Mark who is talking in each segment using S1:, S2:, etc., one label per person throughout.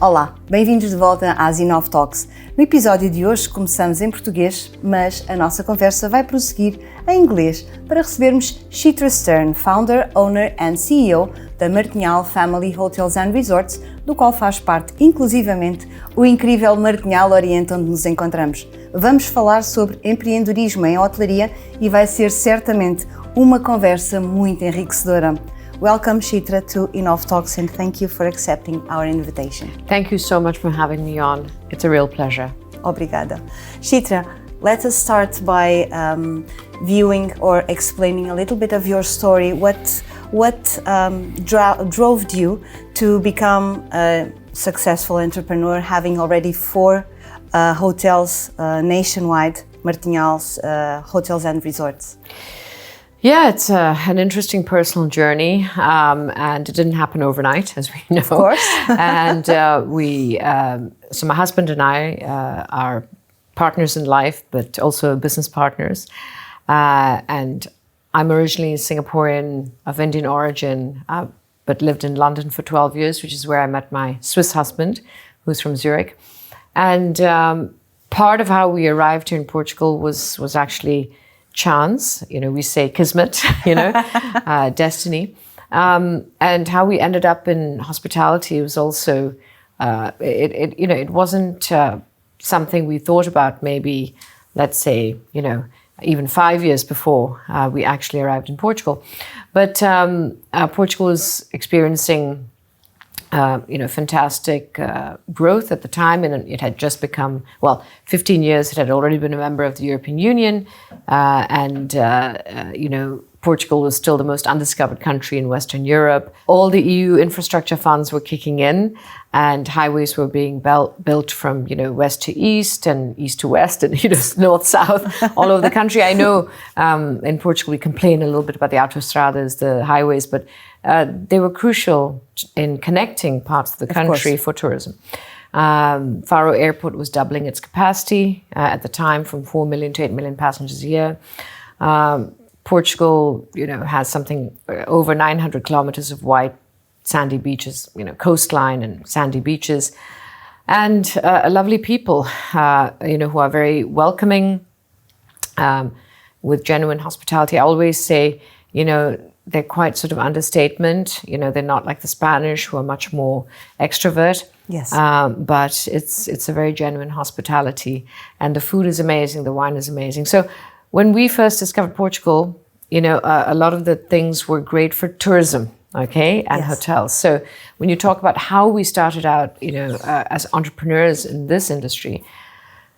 S1: Olá, bem-vindos de volta às InovTalks. No episódio de hoje começamos em português, mas a nossa conversa vai prosseguir em inglês para recebermos Chitra, Founder, Owner and CEO da Martinhal Family Hotels and Resorts, do qual faz parte inclusivamente o incrível Martinhal Oriente onde nos encontramos. Vamos falar sobre empreendedorismo em hotelaria e vai ser certamente uma conversa muito enriquecedora. Welcome, Chitra, to InovTalks, and thank you for accepting our invitation.
S2: Thank you so much for having me on. It's a real pleasure.
S1: Obrigada. Chitra, let us start by viewing or explaining a little bit of your story. What drove you to become a successful entrepreneur, having already 4 hotels nationwide, Martinhal's Hotels and Resorts?
S2: Yeah, it's an interesting personal journey, and it didn't happen overnight, as we know.
S1: Of course.
S2: And so my husband and I are partners in life, but also business partners. And I'm originally Singaporean of Indian origin, but lived in London for 12 years, which is where I met my Swiss husband, who's from Zurich. And part of how we arrived here in Portugal was actually chance, we say kismet, destiny. And how we ended up in hospitality was also, it wasn't something we thought about maybe, let's say, even 5 years before we actually arrived in Portugal. But Portugal is experiencing fantastic growth at the time, and it had just become, 15 years, it had already been a member of the European Union, and Portugal was still the most undiscovered country in Western Europe. All the EU infrastructure funds were kicking in, and highways were being built from, west to east and east to west and, north, south, all over the country. I know in Portugal we complain a little bit about the autostradas, the highways, but they were crucial in connecting parts of the country for tourism. Faro Airport was doubling its capacity at the time from 4 million to 8 million passengers a year. Portugal, has something over 900 kilometers of white sandy beaches, coastline and sandy beaches, and lovely people, who are very welcoming, with genuine hospitality. I always say, they're quite sort of understatement. They're not like the Spanish, who are much more extrovert.
S1: Yes.
S2: But it's a very genuine hospitality, and the food is amazing, the wine is amazing. So when we first discovered Portugal, a lot of the things were great for tourism, and
S1: yes,
S2: hotels. So when you talk about how we started out, as entrepreneurs in this industry,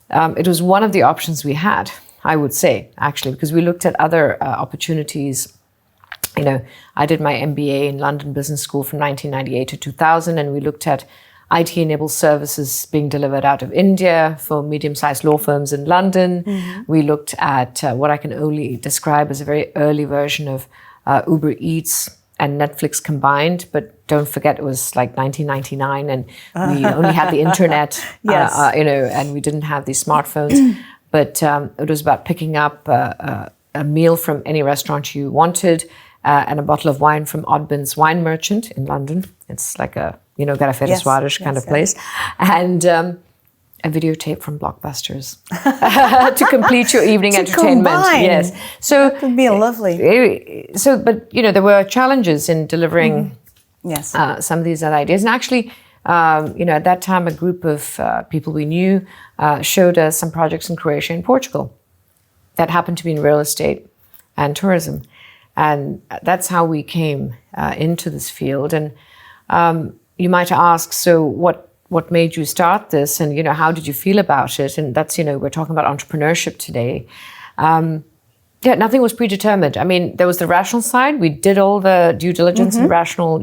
S2: it was one of the options we had, I would say, actually, because we looked at other opportunities. I did my MBA in London Business School from 1998 to 2000, and we looked at IT-enabled services being delivered out of India for medium-sized law firms in London. Mm-hmm. We looked at what I can only describe as a very early version of Uber Eats and Netflix combined, but don't forget it was like 1999, and we only had the internet,
S1: yes,
S2: and we didn't have these smartphones. But it was about picking up a meal from any restaurant you wanted, and a bottle of wine from Oddbin's Wine Merchant in London. It's like a, Garrafeira Soares kind of place. And a videotape from Blockbusters to complete your evening entertainment.
S1: Combine.
S2: Yes. So
S1: that would be lovely.
S2: But there were challenges in delivering
S1: yes,
S2: some of these other ideas. And actually, at that time, a group of people we knew showed us some projects in Croatia and Portugal that happened to be in real estate and tourism. And that's how we came into this field. And you might ask, so what made you start this? And, how did you feel about it? And that's, we're talking about entrepreneurship today. Nothing was predetermined. I mean, there was the rational side. We did all the due diligence and rational,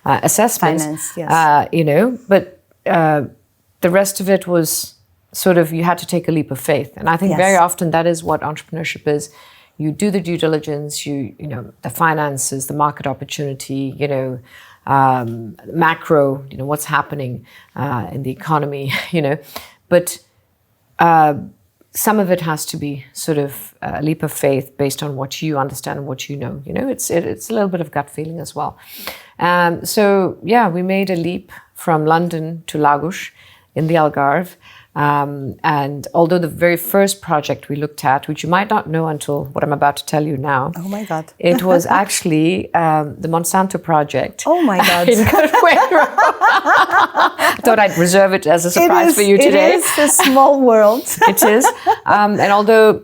S2: assessments.
S1: Finance, yes.
S2: But the rest of it was sort of, you had to take a leap of faith. And I think very often that is what entrepreneurship is. You do the due diligence, the finances, the market opportunity, macro, what's happening in the economy, but some of it has to be sort of a leap of faith based on what you understand and what you know. It's a little bit of gut feeling as well. So we made a leap from London to Lagos in the Algarve. And although the very first project we looked at, which you might not know until what I'm about to tell you now.
S1: Oh my God.
S2: It was actually the Monsanto project.
S1: Oh my God.
S2: In Goodway. I thought I'd reserve it as a surprise for you today.
S1: It is a small world.
S2: It is. And although,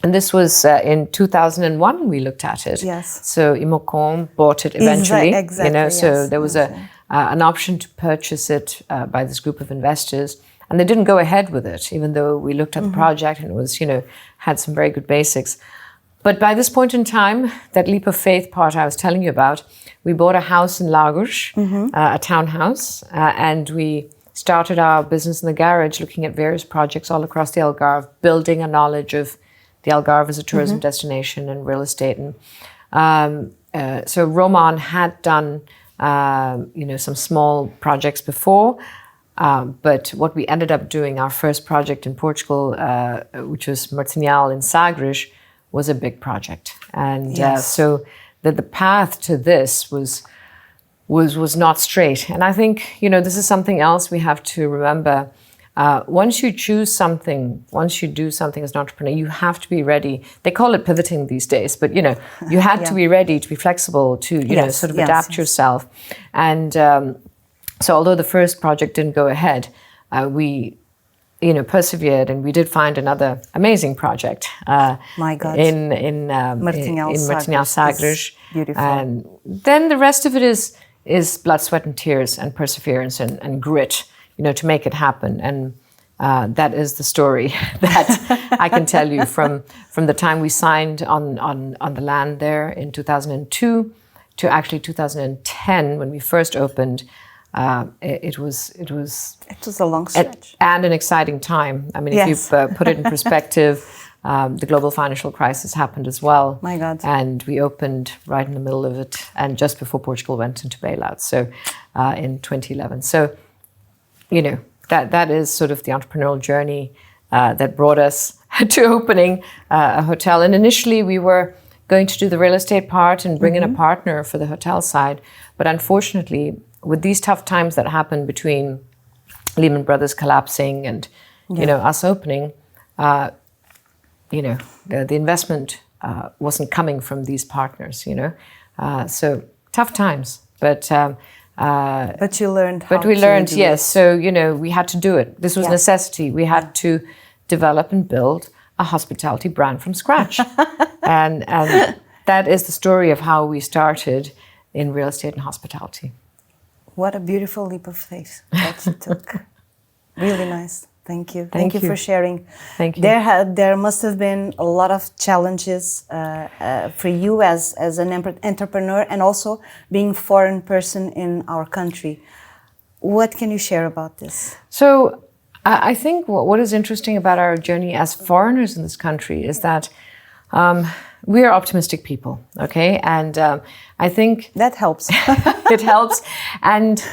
S2: and this was in 2001 we looked at it.
S1: Yes.
S2: So Imocom bought it eventually.
S1: Exactly.
S2: So there was an option to purchase it by this group of investors. And they didn't go ahead with it, even though we looked at the project and it was, had some very good basics. But by this point in time, that leap of faith part I was telling you about, we bought a house in Lagos, a townhouse, and we started our business in the garage, looking at various projects all across the Algarve, building a knowledge of the Algarve as a tourism destination and real estate. And so Roman had done, some small projects before. But what we ended up doing, our first project in Portugal, which was Martinhal in Sagres, was a big project. And so the path to this was not straight. And I think, this is something else we have to remember. Once you choose something, once you do something as an entrepreneur, you have to be ready. They call it pivoting these days, but, you had to be ready to be flexible, to, adapt yourself. And so although the first project didn't go ahead, we, persevered, and we did find another amazing project.
S1: My God!
S2: In
S1: Martinhal
S2: Sagres.
S1: Beautiful.
S2: And then the rest of it is blood, sweat, and tears, and perseverance, and grit, to make it happen. And that is the story that I can tell you from the time we signed on the land there in 2002 to actually 2010 when we first opened. It was
S1: a long stretch
S2: and an exciting time. I mean, if you put it in perspective, the global financial crisis happened as well.
S1: My God!
S2: And we opened right in the middle of it, and just before Portugal went into bailout. So in 2011. So that is sort of the entrepreneurial journey that brought us to opening a hotel. And initially, we were going to do the real estate part and bring in a partner for the hotel side, but unfortunately, with these tough times that happened between Lehman Brothers collapsing and, us opening, the investment wasn't coming from these partners, So tough times, but
S1: you learned how
S2: But we
S1: to
S2: learned,
S1: do
S2: yes.
S1: it.
S2: So, we had to do it. This was necessity. We had to develop and build a hospitality brand from scratch. and that is the story of how we started in real estate and hospitality.
S1: What a beautiful leap of faith that you took. Really nice. Thank you.
S2: Thank
S1: you for sharing.
S2: Thank you.
S1: There must have been a lot of challenges for you as an entrepreneur, and also being a foreign person in our country. What can you share about this?
S2: So I think what is interesting about our journey as foreigners in this country is that we are optimistic people, okay? And I think
S1: that helps.
S2: It helps. And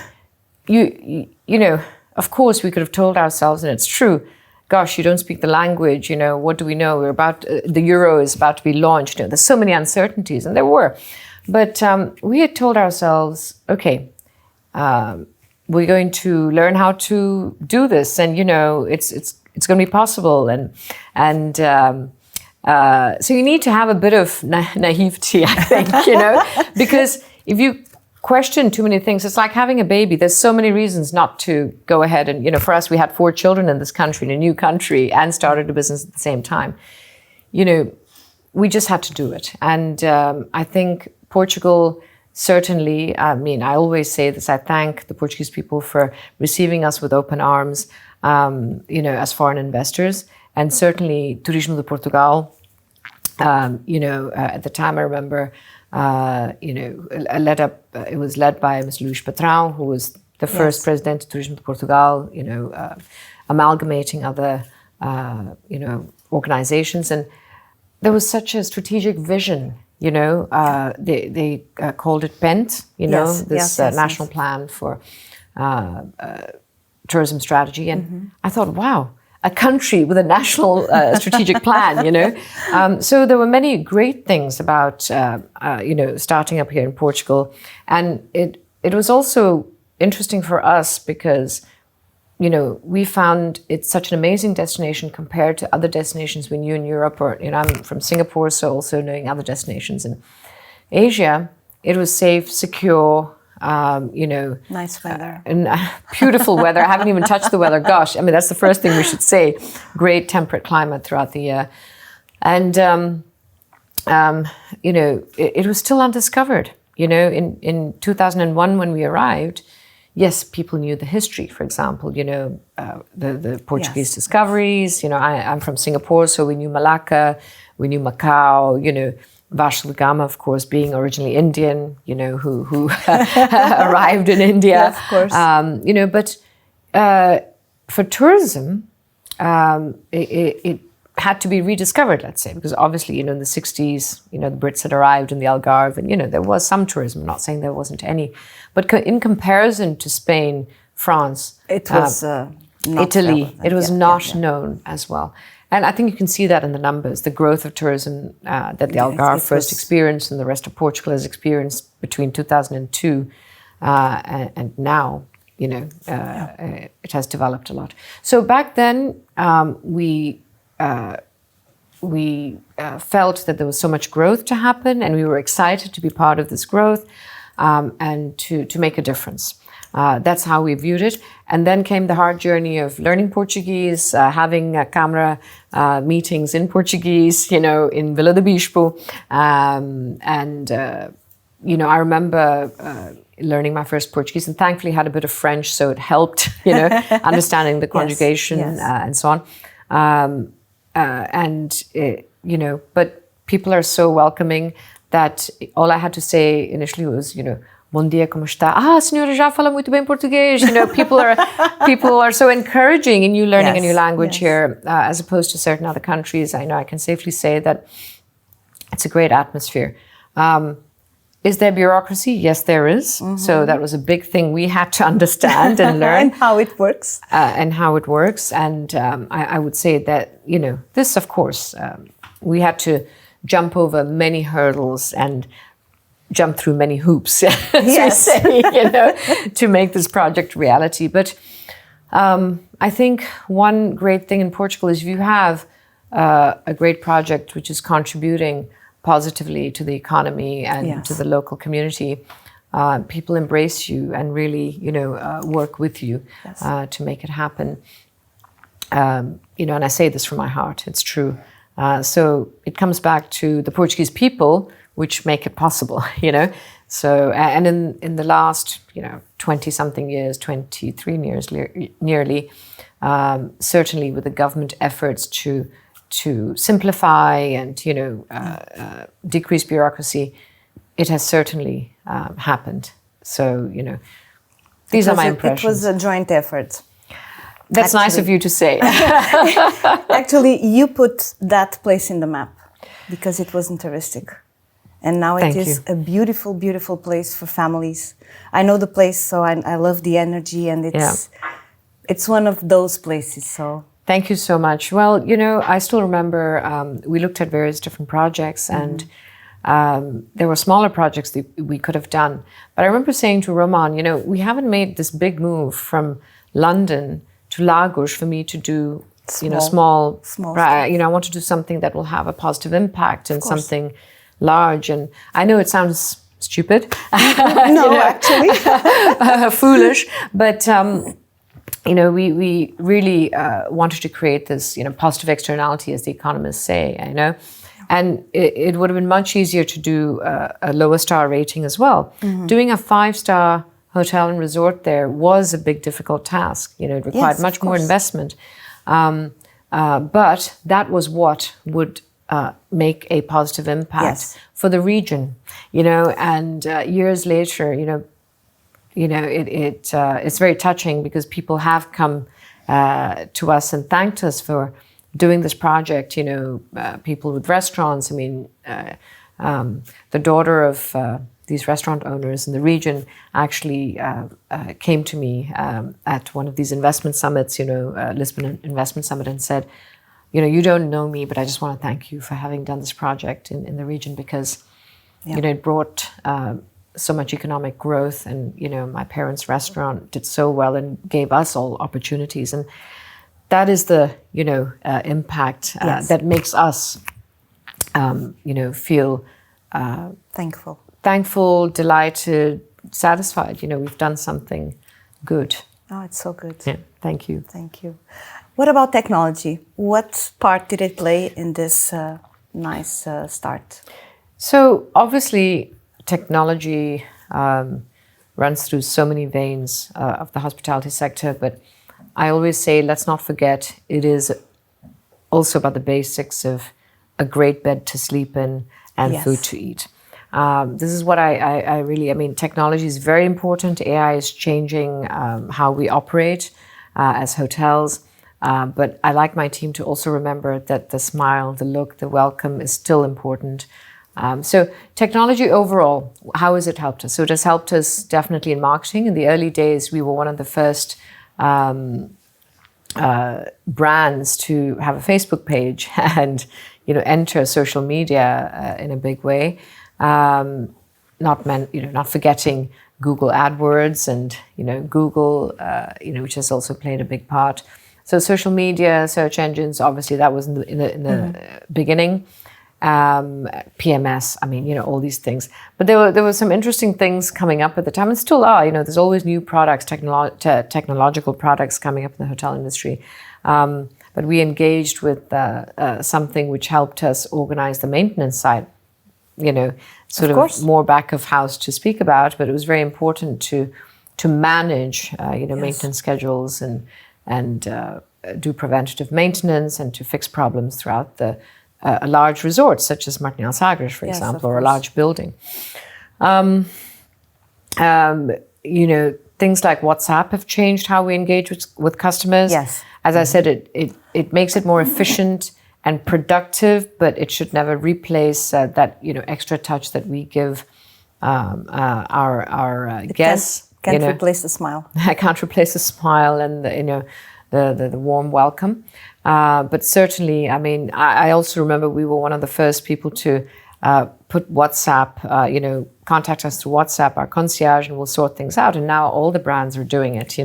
S2: of course we could have told ourselves, and it's true, gosh, you don't speak the language, what do we know? The euro is about to be launched. There's so many uncertainties, and there were. But we had told ourselves, okay, we're going to learn how to do this, and it's going to be possible, and so you need to have a bit of naivety, I think, because if you question too many things, it's like having a baby. There's so many reasons not to go ahead. And, for us, we had 4 children in this country, in a new country, and started a business at the same time. We just had to do it. And I think Portugal, certainly, I always say this, I thank the Portuguese people for receiving us with open arms, as foreign investors. And certainly, Turismo de Portugal, at the time I remember, it was led by Mr. Luís Patrão, who was the first president of Turismo de Portugal, amalgamating other, organizations. And there was such a strategic vision, they called it PENT, National Plan for Tourism Strategy. And I thought, wow, a country with a national strategic plan, So there were many great things about, starting up here in Portugal. And it was also interesting for us because, you know, we found it's such an amazing destination compared to other destinations we knew in Europe, or, you know, I'm from Singapore, so also knowing other destinations in Asia. It was safe, secure, you know.
S1: Nice weather.
S2: And beautiful weather. I haven't even touched the weather. Gosh, I mean, that's the first thing we should say. Great temperate climate throughout the year. And, you know, it was still undiscovered. You know, in 2001 when we arrived, yes, people knew the history, for example, you know, the Portuguese discoveries. You know, I'm from Singapore, so we knew Malacca, we knew Macau, you know, Vasco da Gama, of course, being originally Indian, you know, who arrived in India.
S1: Yeah, of course.
S2: You know, but for tourism, it had to be rediscovered, let's say, because obviously, you know, in the 60s, you know, the Brits had arrived in the Algarve and, you know, there was some tourism. I'm not saying there wasn't any. But in comparison to Spain, France,
S1: it was not
S2: Italy,
S1: relevant.
S2: it was not known as well. And I think you can see that in the numbers, the growth of tourism that the Algarve first experienced and the rest of Portugal has experienced between 2002 and now, you know, it has developed a lot. So back then, we felt that there was so much growth to happen, and we were excited to be part of this growth and to make a difference. That's how we viewed it. And then came the hard journey of learning Portuguese, having camera meetings in Portuguese, you know, in Vila do Bispo. You know, I remember learning my first Portuguese, and thankfully had a bit of French, so it helped, you know, understanding the conjugation and so on. You know, but people are so welcoming that all I had to say initially was, you know, bom dia, como está? Ah, senhora já fala muito bem português. You know, people are so encouraging in you learning a new language here, as opposed to certain other countries. I know I can safely say that it's a great atmosphere. Is there bureaucracy? Yes, there is. Mm-hmm. So that was a big thing we had to understand and learn.
S1: And how it works.
S2: And I would say that, you know, this, of course, we had to jump over many hurdles and jump through many hoops, as we say, you know, to make this project reality. But I think one great thing in Portugal is if you have a great project which is contributing positively to the economy and to the local community, people embrace you and really, you know, work with you to make it happen. You know, and I say this from my heart, it's true. So it comes back to the Portuguese people, which make it possible, you know. So, and in the last, you know, 20-something years, 23 years nearly, certainly with the government efforts to simplify and, you know, decrease bureaucracy, it has certainly happened. So, you know, these are my impressions.
S1: It was a joint effort.
S2: That's nice of you to say.
S1: Actually, you put that place in the map because it wasn't touristic. And now it is a beautiful, beautiful place for families. I know the place, so I love the energy, and it's one of those places. So
S2: thank you so much. Well, you know, I still remember we looked at various different projects, and there were smaller projects that we could have done. But I remember saying to Roman, you know, we haven't made this big move from London to Lagos for me to do, you know, small. You know, I want to do something that will have a positive impact and something large. And I know it sounds stupid.
S1: No, you know,
S2: actually. Foolish. But, you know, we really wanted to create this, you know, positive externality, as the economists say, you know. And it would have been much easier to do a lower star rating as well. Mm-hmm. Doing a 5-star hotel and resort there was a big, difficult task. You know, it required much more investment. But that was what would make a positive impact for the region, you know. And years later, you know, it's very touching because people have come to us and thanked us for doing this project. You know, people with restaurants. I mean, the daughter of these restaurant owners in the region actually came to me at one of these investment summits, you know, Lisbon Investment Summit, and said, you know, you don't know me, but I just want to thank you for having done this project in the region because, you know, it brought so much economic growth, and my parents' restaurant did so well and gave us all opportunities, and that is the impact that makes us feel thankful, delighted, satisfied. We've done something good.
S1: Oh, it's so good.
S2: Yeah, thank you.
S1: Thank you. What about technology? What part did it play in this nice start?
S2: So obviously, technology runs through so many veins of the hospitality sector, but I always say, let's not forget, it is also about the basics of a great bed to sleep in and food to eat. This is what I really, technology is very important. AI is changing how we operate as hotels. But I like my team to also remember that the smile, the look, the welcome is still important. So technology overall, how has it helped us? So it has helped us definitely in marketing. In the early days, we were one of the first brands to have a Facebook page and enter social media in a big way. Not forgetting Google AdWords and Google, which has also played a big part. So social media, search engines, obviously that was in the beginning. PMS, all these things. But there were some interesting things coming up at the time, and still are. There's always new products, technological products coming up in the hotel industry. But we engaged with something which helped us organize the maintenance side. Sort of more back of house to speak about, but it was very important to manage, maintenance schedules and do preventative maintenance and to fix problems throughout a large resort, such as Martinhal Oriente, for example, or a large building. Things like WhatsApp have changed how we engage with customers.
S1: Yes.
S2: As I said, it makes it more efficient and productive, but it should never replace that extra touch that we give our guests.
S1: Can't replace the smile.
S2: I can't replace the smile and the warm welcome. But certainly, I also remember we were one of the first people to put WhatsApp, contact us through WhatsApp, our concierge, and we'll sort things out. And now all the brands are doing it,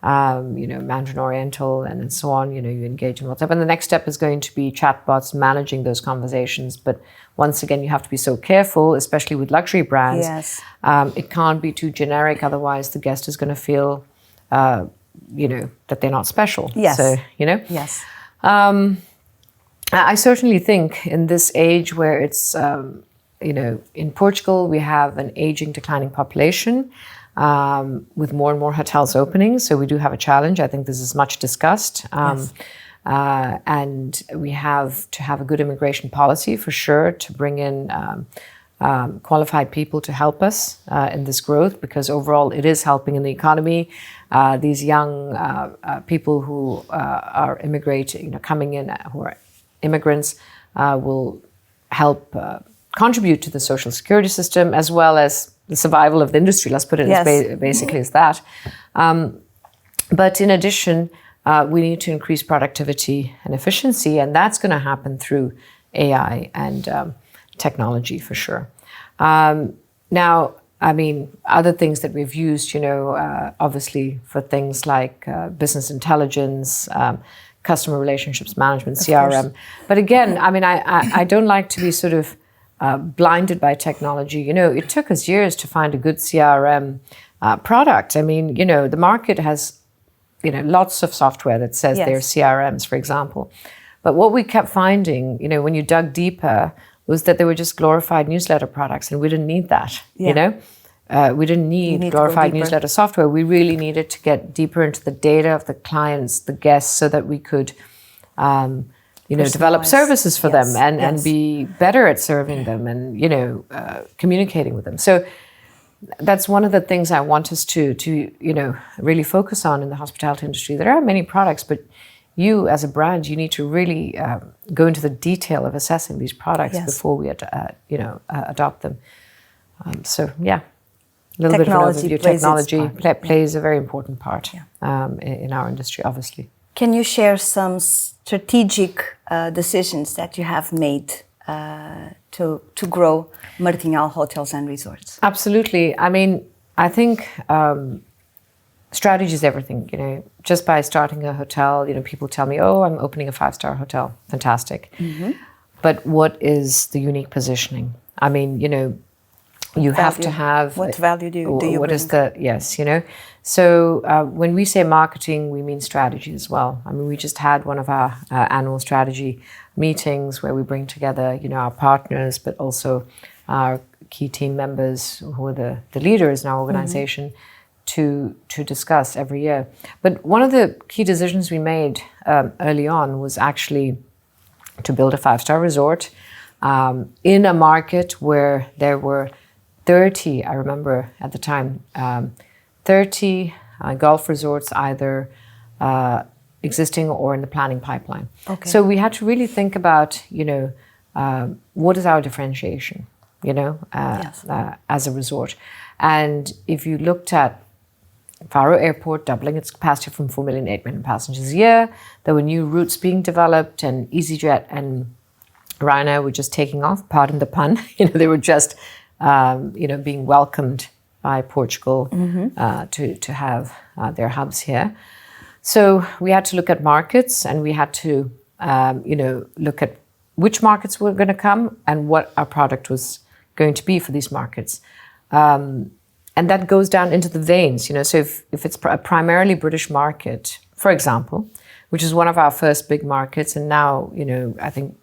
S2: Mandarin Oriental and so on, you engage in WhatsApp. And the next step is going to be chatbots managing those conversations. But once again, you have to be so careful, especially with luxury brands.
S1: Yes.
S2: It can't be too generic, otherwise the guest is going to feel, that they're not special.
S1: Yes.
S2: So,
S1: Yes.
S2: I certainly think in this age where it's, in Portugal, we have an aging, declining population with more and more hotels opening. So we do have a challenge. I think this is much discussed.
S1: Yes.
S2: And we have to have a good immigration policy for sure to bring in qualified people to help us in this growth, because overall it is helping in the economy. These young people who are immigrating, coming in, who are immigrants, will help contribute to the social security system as well as the survival of the industry. Let's put it as basically as that. But in addition, we need to increase productivity and efficiency, and that's going to happen through AI and technology for sure. Now, other things that we've used, obviously for things like business intelligence, customer relationships management, CRM. But again, I don't like to be sort of blinded by technology. It took us years to find a good CRM product. The market has, lots of software that says they're CRMs, for example. But what we kept finding, when you dug deeper, was that they were just glorified newsletter products, and we didn't need that, We didn't need glorified newsletter software. We really needed to get deeper into the data of the clients, the guests, so that we could, develop services for them and be better at serving them and, communicating with them. So that's one of the things I want us to really focus on in the hospitality industry. There are many products, but you as a brand, you need to really go into the detail of assessing these products before we adopt them. A little bit of an overview. Technology plays a very important part in our industry, obviously.
S1: Can you share some strategic decisions that you have made to grow Martinhal Hotels and Resorts?
S2: Absolutely. I mean, I think strategy is everything. Just by starting a hotel, people tell me, "Oh, I'm opening a 5-star hotel." Fantastic. But what is the unique positioning? I mean, you have to have...
S1: What value do you
S2: what
S1: bring?
S2: is the... Yes, So when we say marketing, we mean strategy as well. I mean, we just had one of our annual strategy meetings where we bring together, our partners, but also our key team members who are the leaders in our organization to discuss every year. But one of the key decisions we made early on was actually to build a 5-star resort in a market where there were 30, I remember at the time, 30 golf resorts either existing or in the planning pipeline.
S1: Okay.
S2: So we had to really think about, what is our differentiation, as a resort. And if you looked at Faro Airport doubling its capacity from 4 million to 8 million passengers a year, there were new routes being developed, and EasyJet and Ryanair were just taking off, pardon the pun. They were just, being welcomed by Portugal to have their hubs here. So we had to look at markets, and we had to, look at which markets were going to come and what our product was going to be for these markets. And that goes down into the veins, So if it's a primarily British market, for example, which is one of our first big markets, and now, I think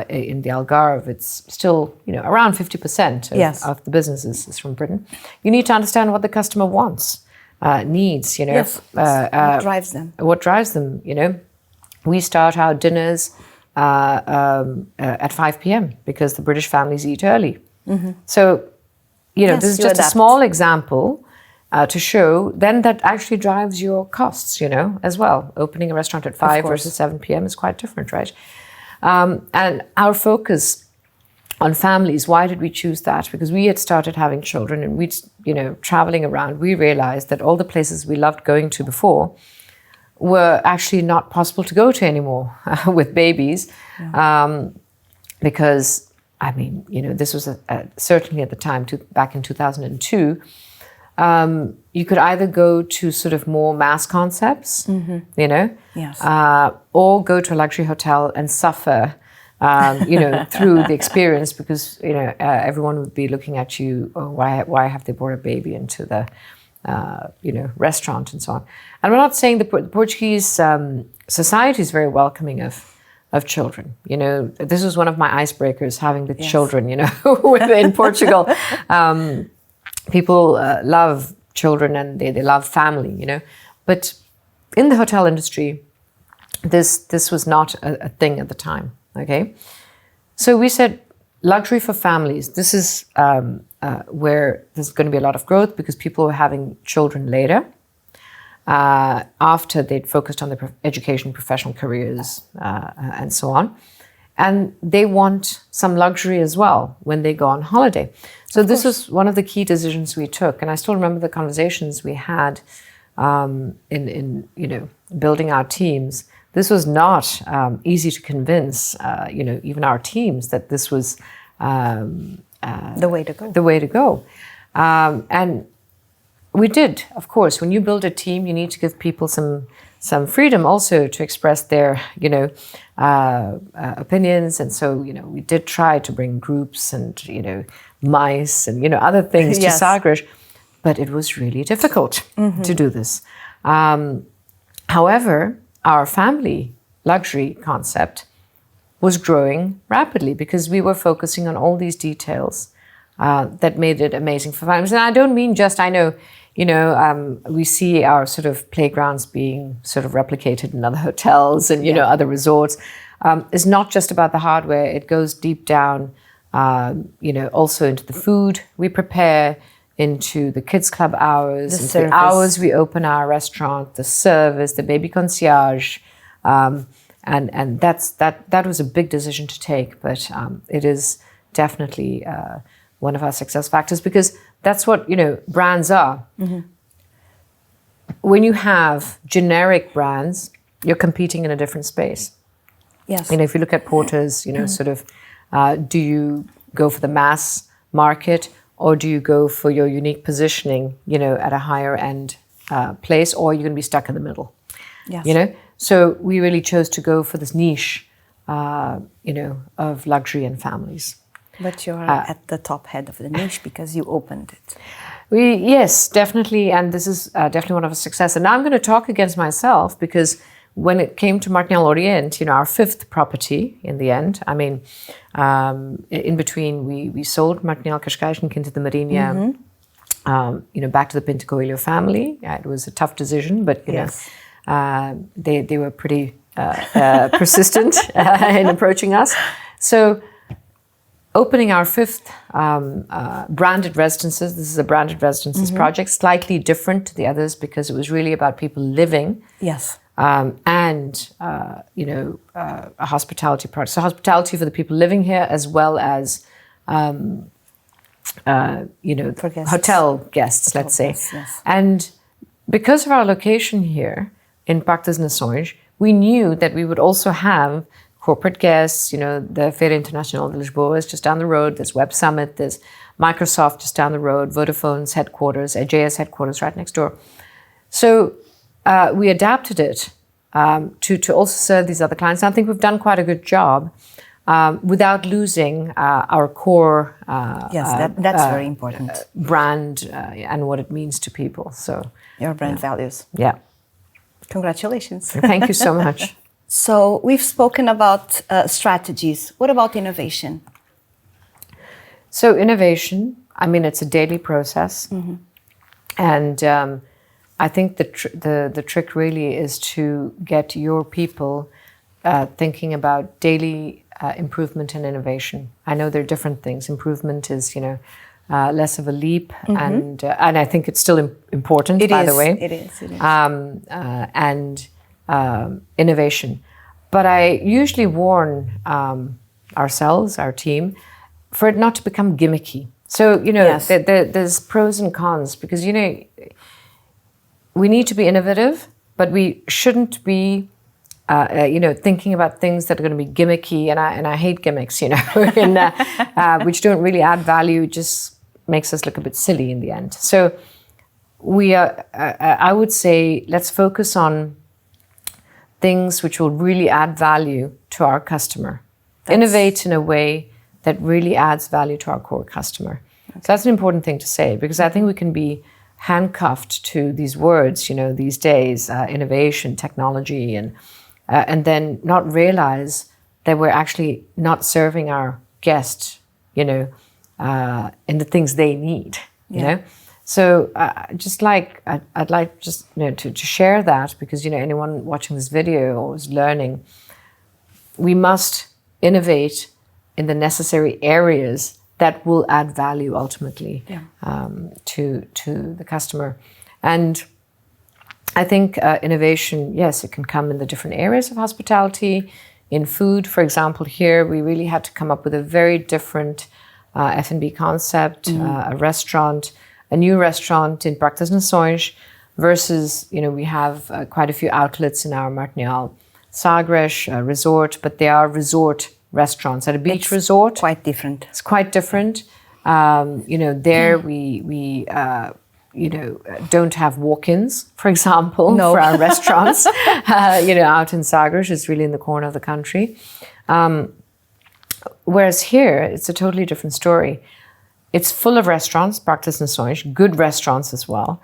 S2: in the Algarve, it's still, around 50% of the business is from Britain. You need to understand what the customer wants, needs,
S1: what drives them.
S2: What drives them, We start our dinners at 5 p.m. because the British families eat early. So, this is just a small example to show then that actually drives your costs, as well. Opening a restaurant at 5 versus 7 p.m. is quite different, right? And our focus on families, why did we choose that? Because we had started having children, and we'd, traveling around, we realized that all the places we loved going to before were actually not possible to go to anymore with babies. Because, this was certainly at the time, back in 2002, you could either go to sort of more mass concepts, or go to a luxury hotel and suffer, through the experience, because, everyone would be looking at you, oh, why have they brought a baby into the, restaurant and so on. And we're not saying the Portuguese society is very welcoming of children. This was one of my icebreakers, having the children, in Portugal. People love children, and they love family, But in the hotel industry, this was not a thing at the time, okay? So we said, luxury for families. This is where there's going to be a lot of growth, because people were having children later, after they'd focused on their education, professional careers, and so on. And they want some luxury as well when they go on holiday. So this was one of the key decisions we took. And I still remember the conversations we had in building our teams. This was not easy to convince, even our teams that this was
S1: the way to go.
S2: The way to go. And we did, of course. When you build a team, you need to give people some freedom also to express their, opinions. And so, we did try to bring groups and, mice and, other things to Sagres, but it was really difficult to do this. However, our family luxury concept was growing rapidly, because we were focusing on all these details that made it amazing for families. And I don't mean just, we see our sort of playgrounds being sort of replicated in other hotels and, other resorts. It's not just about the hardware. It goes deep down, also into the food we prepare, into the kids club hours, into the hours we open our restaurant, the service, the baby concierge. And that was a big decision to take, but it is definitely one of our success factors, because that's what, brands are. When you have generic brands, you're competing in a different space.
S1: Yes.
S2: If you look at porters, sort of, do you go for the mass market or do you go for your unique positioning, at a higher end place, or you're going to be stuck in the middle?
S1: Yes.
S2: So we really chose to go for this niche, of luxury and families.
S1: But you're at the top head of the niche because you opened it.
S2: Yes, definitely. And this is definitely one of a success. And now I'm going to talk against myself because when it came to Martinhal Oriente, our fifth property in the end, in between we sold Martinhal Cascais into the Marinha, back to the Pinto Coelho family. It was a tough decision, but
S1: yes.
S2: They were pretty persistent in approaching us. So opening our fifth branded residences. This is a branded residences project, slightly different to the others because it was really about people living.
S1: Yes.
S2: And a hospitality project. So hospitality for the people living here, as well as hotel guests, let's say.
S1: Yes.
S2: And because of our location here in Parque das Nações, we knew that we would also have corporate guests. The Feira Internacional de Lisboa is just down the road. There's Web Summit. There's Microsoft just down the road. Vodafone's headquarters, AJ's headquarters right next door. So we adapted it to also serve these other clients. And I think we've done quite a good job without losing our core
S1: that's very important.
S2: Brand and what it means to people. So
S1: your brand values.
S2: Yeah.
S1: Congratulations.
S2: Thank you so much.
S1: So we've spoken about strategies. What about innovation?
S2: So innovation, it's a daily process. And I think the trick really is to get your people thinking about daily improvement and innovation. I know there are different things. Improvement is, less of a leap, and I think it's still important. By the way,
S1: it is.
S2: And innovation, but I usually warn ourselves, our team, for it not to become gimmicky. So there's pros and cons because we need to be innovative, but we shouldn't be, thinking about things that are going to be gimmicky. And I hate gimmicks, which don't really add value. It just makes us look a bit silly in the end. So I would say, let's focus on things which will really add value to our customer. Innovate in a way that really adds value to our core customer. Okay. So that's an important thing to say, because I think we can be handcuffed to these words, these days, innovation, technology, and then not realize that we're actually not serving our guests, in the things they need, you know. So I'd like to share that, because anyone watching this video or is learning, we must innovate in the necessary areas that will add value ultimately to the customer. And I think innovation, yes, it can come in the different areas of hospitality. In food, for example, here we really had to come up with a very different F&B concept, a restaurant, a new restaurant in Parque das Nações, versus, we have quite a few outlets in our Martinhal Sagres resort, but they are resort restaurants at a beach resort.
S1: Quite different.
S2: It's quite different. There we don't have walk-ins, for example, for our restaurants. Out in Sagres, it's really in the corner of the country. Whereas here, it's a totally different story. It's full of restaurants, Parque das Nações, good restaurants as well.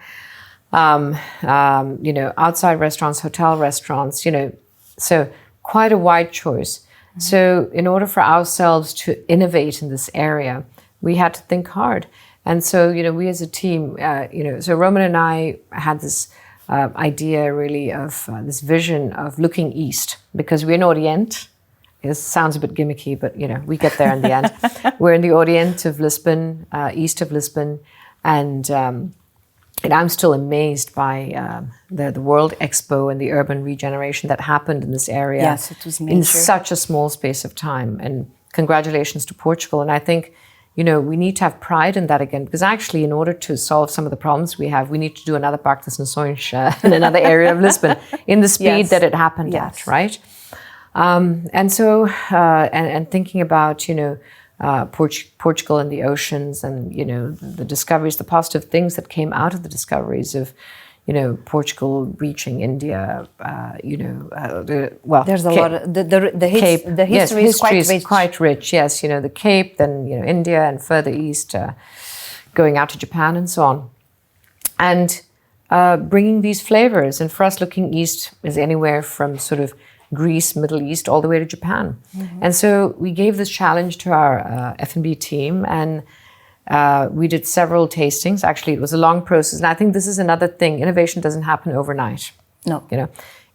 S2: Outside restaurants, hotel restaurants, so quite a wide choice. So in order for ourselves to innovate in this area, we had to think hard. And so, we as a team, so Roman and I had this idea really of this vision of looking east, because we're in Oriente. It sounds a bit gimmicky, but, we get there in the end. We're in the Oriente of Lisbon, east of Lisbon. And I'm still amazed by the World Expo and the urban regeneration that happened in this area.
S1: Yes, it was major.
S2: In such a small space of time. And congratulations to Portugal. And I think, we need to have pride in that again, because actually, in order to solve some of the problems we have, we need to do another Parque das Nações in another area of Lisbon in the speed that it happened at, right? And so, and thinking about, Portugal and the oceans and, the discoveries, the positive things that came out of the discoveries of, Portugal reaching India,
S1: there's a lot of the history is
S2: quite rich. Yes, the Cape, then India, and further east, going out to Japan and so on, and bringing these flavors. And for us, looking east is anywhere from sort of Greece, Middle East, all the way to Japan. And so we gave this challenge to our F&B team, and we did several tastings. Actually, it was a long process. And I think this is another thing. Innovation doesn't happen overnight.
S1: No.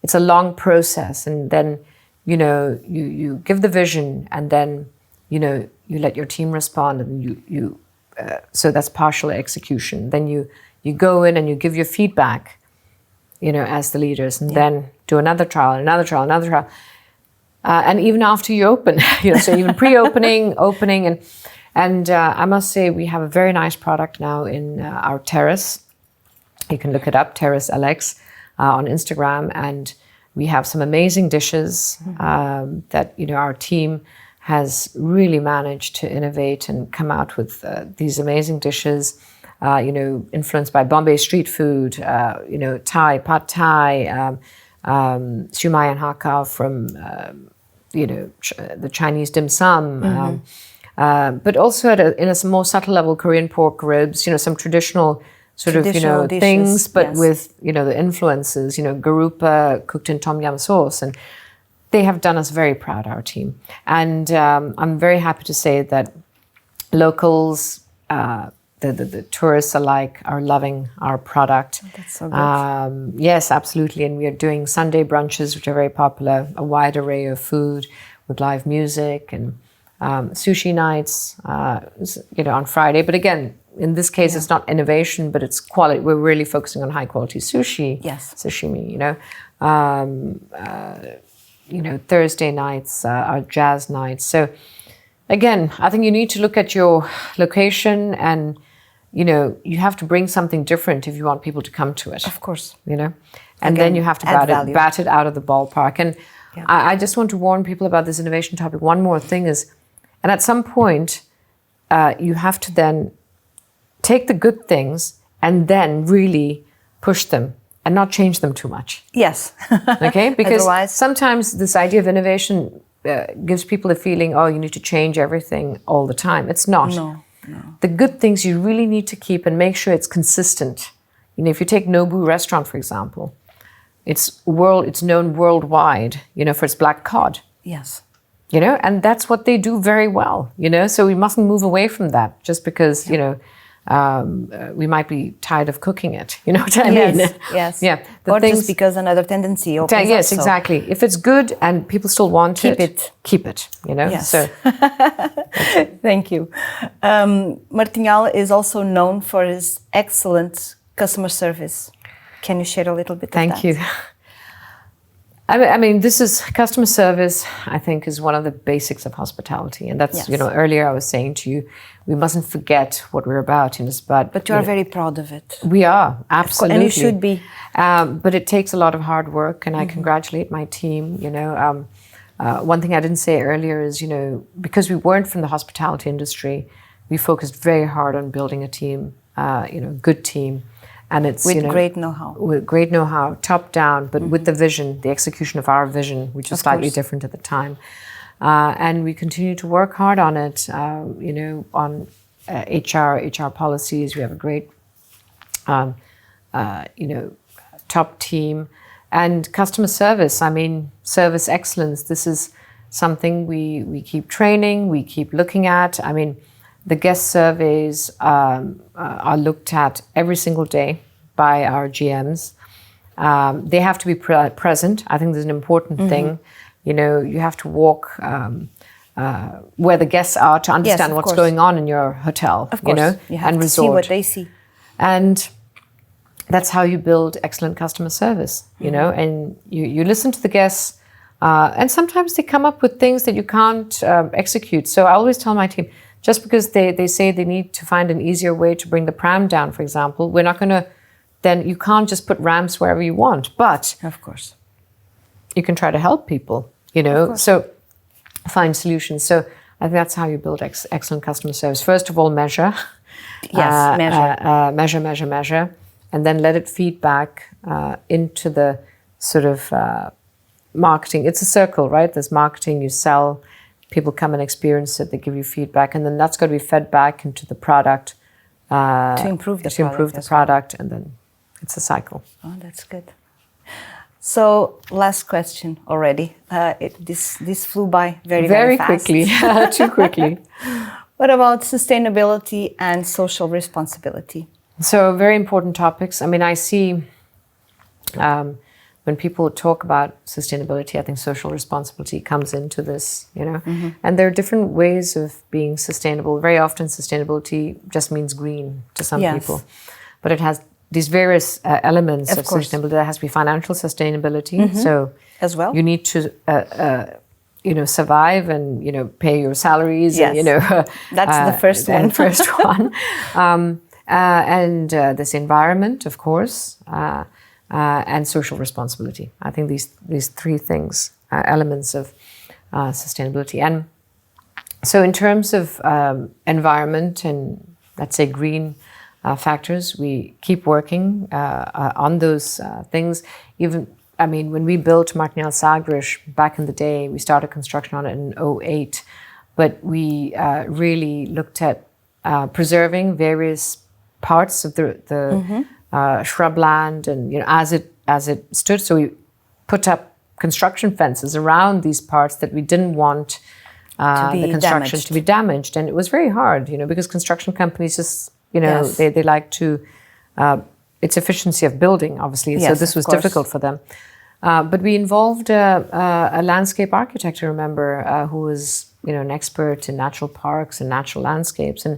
S2: It's a long process. And then, you give the vision, and then, you let your team respond, and so that's partial execution. Then you go in and you give your feedback, as the leaders, and then do another trial, another trial, another trial. And even after you open, so even pre-opening, opening, and I must say, we have a very nice product now in our terrace. You can look it up, Terrace LX, on Instagram. And we have some amazing dishes that, our team has really managed to innovate and come out with these amazing dishes, influenced by Bombay street food, Thai, Pad Thai, Shumai and Hakao from, the Chinese dim sum. But also in a more subtle level, Korean pork ribs, some traditional sort of, dishes, things, but with, the influences, garupa cooked in tom yum sauce. And they have done us very proud, our team. And I'm very happy to say that locals, the tourists alike are loving our product.
S1: Oh, that's so good.
S2: Yes, absolutely. And we are doing Sunday brunches, which are very popular, a wide array of food with live music, and sushi nights, on Friday. But again, in this case, it's not innovation, but it's quality. We're really focusing on high quality sushi, sashimi, Thursday nights are jazz nights. So again, I think you need to look at your location, and, you have to bring something different if you want people to come to it.
S1: Of course.
S2: And again, then you have to bat it out of the ballpark. And I just want to warn people about this innovation topic. One more thing is, and at some point, you have to then take the good things and then really push them and not change them too much.
S1: Yes.
S2: Okay? Because sometimes this idea of innovation gives people a feeling, you need to change everything all the time. It's not.
S1: No.
S2: The good things you really need to keep and make sure it's consistent. If you take Nobu restaurant, for example, it's known worldwide, for its black cod.
S1: Yes.
S2: And that's what they do very well, so we mustn't move away from that just because, we might be tired of cooking it. You know what I mean?
S1: Yes.
S2: Yeah.
S1: Or just because another tendency opens up.
S2: Yes, exactly. If it's good and people still want
S1: keep it.
S2: Keep it,
S1: Yes.
S2: So.
S1: Thank you. Martinhal is also known for his excellent customer service. Can you share a little bit of that?
S2: Thank you. I mean, this is customer service, I think, is one of the basics of hospitality. And that's, earlier I was saying to you, we mustn't forget what we're about.
S1: But you are very proud of it.
S2: We are, absolutely.
S1: And you should be.
S2: But it takes a lot of hard work, and I congratulate my team. One thing I didn't say earlier is, because we weren't from the hospitality industry, we focused very hard on building a team, good team. And it's
S1: with great know-how.
S2: With great know-how, top down, but with the vision, the execution of our vision, which was slightly different at the time. And we continue to work hard on it, on HR policies. We have a great, top team. And customer service, service excellence. This is something we keep training, we keep looking at. The guest surveys are looked at every single day by our GMs. They have to be present. I think there's an important thing. You have to walk where the guests are to understand what's going on in your hotel,
S1: of course. You have
S2: and
S1: to
S2: resort.
S1: See what they see.
S2: And that's how you build excellent customer service, and you listen to the guests. And sometimes they come up with things that you can't execute. So I always tell my team, just because they say they need to find an easier way to bring the pram down, for example, we're not going to, then you can't just put ramps wherever you want. But
S1: of course,
S2: you can try to help people. So find solutions. So I think that's how you build excellent customer service. First of all, measure.
S1: Yes,
S2: Measure, and then let it feed back into the sort of marketing. It's a circle, right? There's marketing, you sell, people come and experience it, they give you feedback, and then that's got to be fed back into the product
S1: to improve the
S2: product, and then it's a cycle.
S1: Oh, that's good. So, last question already. This flew by very fast.
S2: Quickly, too quickly.
S1: What about sustainability and social responsibility?
S2: So, very important topics. I mean, I see when people talk about sustainability, I think social responsibility comes into this, And there are different ways of being sustainable. Very often, sustainability just means green to some people, but it has these various elements of sustainability. There has to be financial sustainability. So
S1: as well,
S2: you need to survive and pay your salaries.
S1: Yes.
S2: And,
S1: that's the first one.
S2: And this environment, of course, and social responsibility. I think these three things are elements of sustainability. And so, in terms of environment and let's say green factors, we keep working on those things. Even, I mean, when we built Martinhal Sagres back in the day, we started construction on it in 2008, but we really looked at preserving various parts of the shrubland, and as it stood. So we put up construction fences around these parts that we didn't want the construction to be damaged, and it was very hard, because construction companies just they like to it's efficiency of building, obviously.
S1: Yes,
S2: so this was difficult for them. But we involved a landscape architect, I remember, who was an expert in natural parks and natural landscapes. And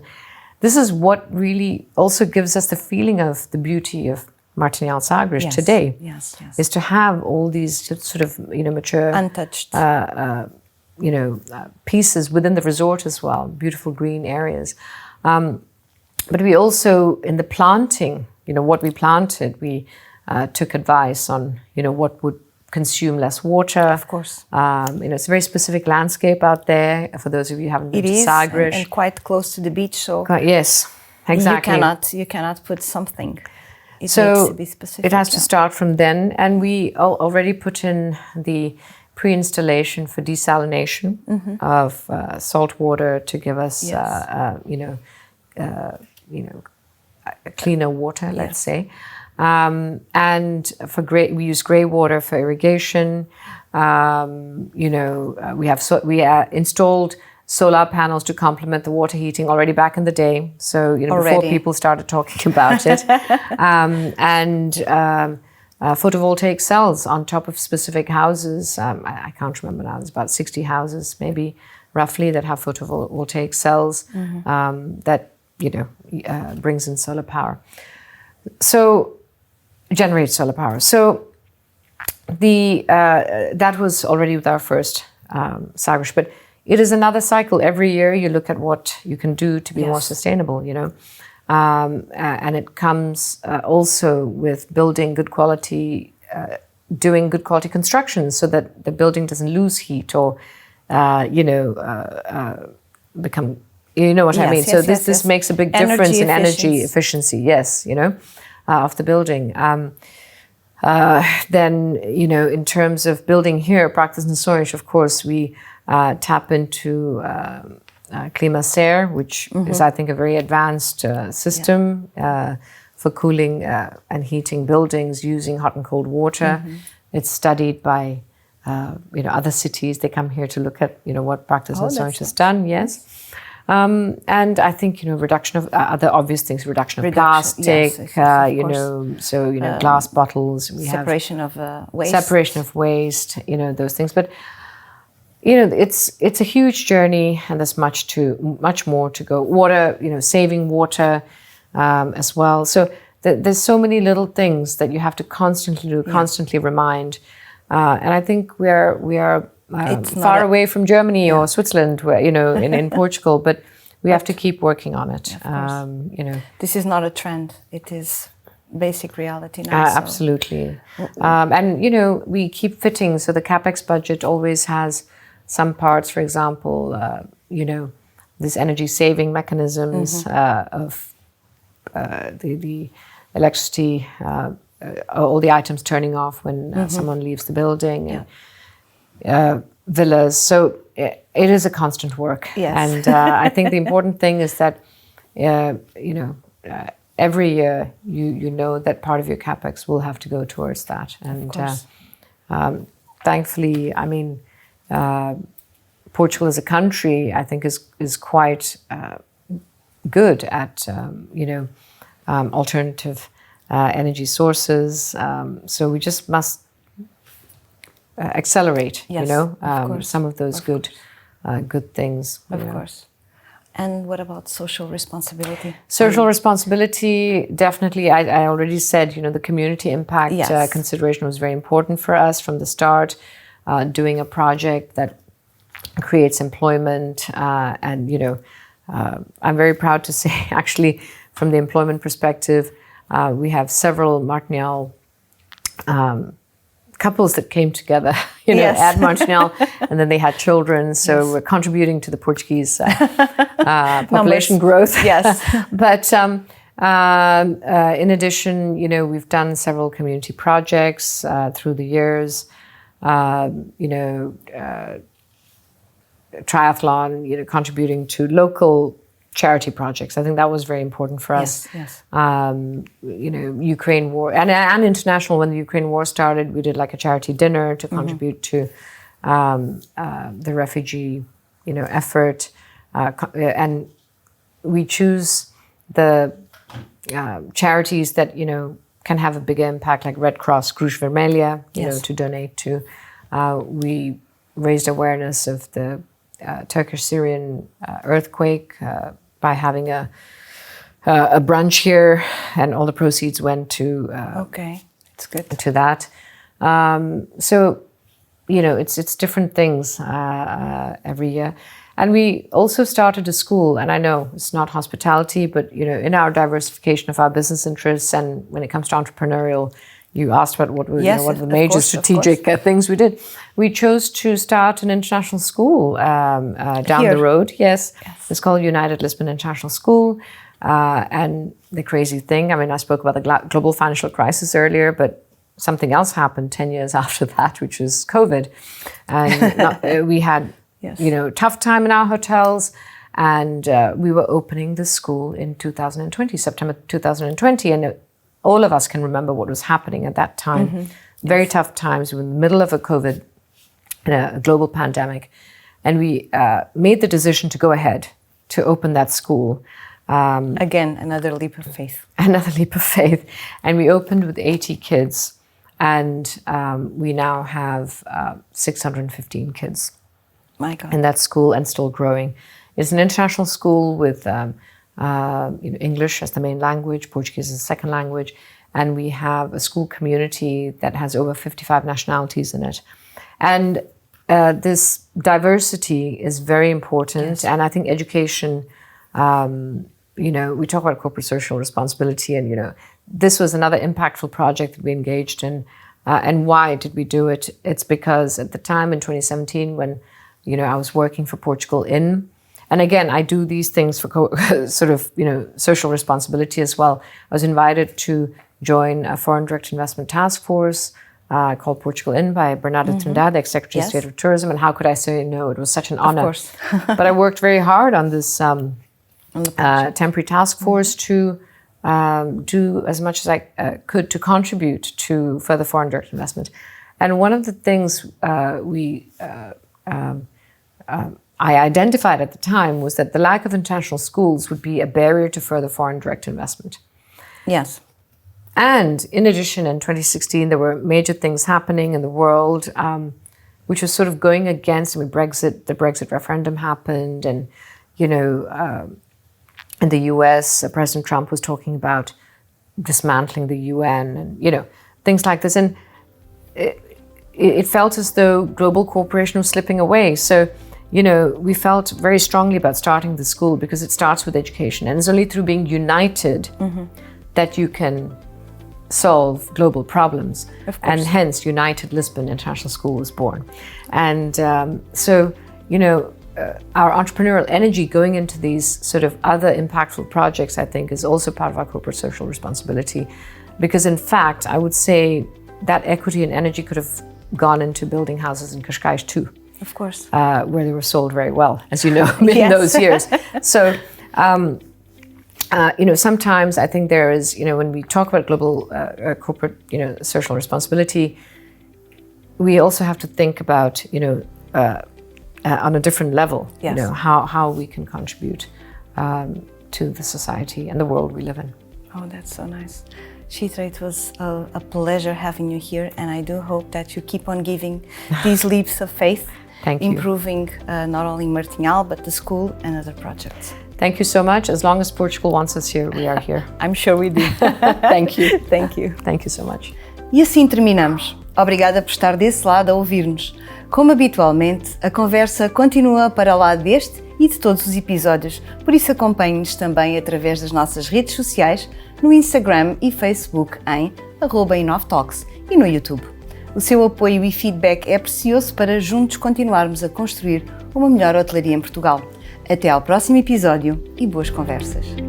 S2: this is what really also gives us the feeling of the beauty of Martinhal Sagres today.
S1: Yes.
S2: Is to have all these sort of mature,
S1: untouched,
S2: pieces within the resort as well. Beautiful green areas. But we also, in the planting, what we planted, we took advice on, what would consume less water.
S1: Of course.
S2: It's a very specific landscape out there. For those of you who haven't been to Sagres.
S1: And quite close to the beach. So
S2: yes, exactly.
S1: You cannot put something. It
S2: so
S1: needs to be specific.
S2: It has to start from then. And we already put in the pre-installation for desalination of salt water to give us, cleaner water, let's say. And for we use grey water for irrigation. We installed solar panels to complement the water heating already back in the day. So before people started talking about it, and photovoltaic cells on top of specific houses. I can't remember now. There's about 60 houses, maybe roughly, that have photovoltaic cells that brings in solar power. So generate solar power. So that was already with our first Sagres, but it is another cycle. Every year you look at what you can do to be more sustainable, and it comes also with building good quality, doing good quality construction so that the building doesn't lose heat or, become, I mean? So this makes a big difference in energy efficiency, of the building. Then, in terms of building here, Practice and Storage, of course, we tap into Climacer, which is, I think, a very advanced system for cooling and heating buildings using hot and cold water. It's studied by, other cities. They come here to look at, what Practice and Storage has done, and I think, reduction of other obvious things, reduction of plastic, glass bottles. We
S1: separation of waste.
S2: Separation of waste, those things. But, it's a huge journey, and there's much more to go. Water, saving water as well. So there's so many little things that you have to constantly do, constantly remind. And I think we are far away from Germany or Switzerland, where, in Portugal, but we have to keep working on it.
S1: This is not a trend. It is basic reality now. So.
S2: Absolutely. And, we keep fitting. So the CapEx budget always has some parts, for example, these energy saving mechanisms of the electricity, all the items turning off when someone leaves the building, villas. So it is a constant work.
S1: Yes.
S2: And I think the important thing is that, every year you know that part of your CapEx will have to go towards that. And thankfully, I mean, Portugal as a country, I think, is quite good at, alternative energy sources. So we just must accelerate, some of those good things.
S1: Of course. And what about social responsibility?
S2: Social responsibility, definitely. I already said, the community impact consideration was very important for us from the start. Doing a project that creates employment, and I'm very proud to say, actually, from the employment perspective, we have several Martinhal couples that came together, at Martinhal, and then they had children. So we're contributing to the Portuguese population growth.
S1: Yes.
S2: But in addition, we've done several community projects through the years. Triathlon, contributing to local charity projects. I think that was very important for us.
S1: Yes.
S2: Ukraine war and international. When the Ukraine war started, we did like a charity dinner to contribute to the refugee, effort, and we choose the charities that can have a bigger impact, like Red Cross, Cruz Vermelha, to donate to. We raised awareness of the Turkish-Syrian earthquake by having a brunch here, and all the proceeds went to
S1: it's good
S2: to that. So it's different things every year. And we also started a school, and I know it's not hospitality, but in our diversification of our business interests, and when it comes to entrepreneurial, you asked about what were the major strategic things we did. We chose to start an international school down the road. Yes, it's called United Lisbon International School. And the crazy thing, I mean, I spoke about the global financial crisis earlier, but something else happened 10 years after that, which was COVID. And we had, tough time in our hotels. And we were opening the school in 2020, September 2020. And all of us can remember what was happening at that time. Very tough times. We were in the middle of a COVID, a global pandemic. And we made the decision to go ahead to open that school.
S1: Again, another leap of faith.
S2: Another leap of faith. And we opened with 80 kids. And we now have 615 kids.
S1: My God.
S2: In that school, and still growing. It's an international school with English as the main language, Portuguese as the second language, and we have a school community that has over 55 nationalities in it. And this diversity is very important, and I think education, we talk about corporate social responsibility, and this was another impactful project that we engaged in. And why did we do it? It's because at the time in 2017, when I was working for Portugal and again, I do these things for social responsibility as well. I was invited to join a foreign direct investment task force called Portugal In by Bernardo Trindade, ex-Secretary of State of Tourism. And how could I say no? It was such an honor.
S1: Of course.
S2: But I worked very hard on this temporary task force to do as much as I could to contribute to further foreign direct investment. And one of the things I identified at the time was that the lack of international schools would be a barrier to further foreign direct investment.
S1: Yes.
S2: And in addition, in 2016, there were major things happening in the world, which was sort of going against, the Brexit referendum happened, and, in the US, President Trump was talking about dismantling the UN and, things like this. And it felt as though global cooperation was slipping away. So, we felt very strongly about starting the school because it starts with education. And it's only through being united that you can solve global problems.
S1: Of course.
S2: And hence United Lisbon International School was born. And so, you know, our entrepreneurial energy going into these sort of other impactful projects, I think, is also part of our corporate social responsibility. Because in fact, I would say that equity and energy could have gone into building houses in Cascais too.
S1: Of course.
S2: Where they were sold very well, as you know, in
S1: Yes.
S2: those years. So, you know, sometimes I think there is, you know, when we talk about global corporate, you know, social responsibility, we also have to think about, you know, on a different level,
S1: Yes.
S2: you know, how we can contribute to the society and the world we live in.
S1: Oh, that's so nice. Chitra, it was a pleasure having you here, and I do hope that you keep on giving these leaps of faith,
S2: Thank you.
S1: improving not only Martinhal, but the school and other projects.
S2: Thank you so much. As long as Portugal wants us here, we are here.
S1: I'm sure we do.
S2: Thank you.
S1: Thank you.
S2: Thank you so much.
S1: E assim terminamos. Obrigada por estar desse lado a ouvir-nos. Como habitualmente, a conversa continua para lá deste e de todos os episódios, por isso acompanhe-nos também através das nossas redes sociais, no Instagram e Facebook em @InovTalks e no YouTube. O seu apoio e feedback é precioso para juntos continuarmos a construir uma melhor hotelaria em Portugal. Até ao próximo episódio e boas conversas.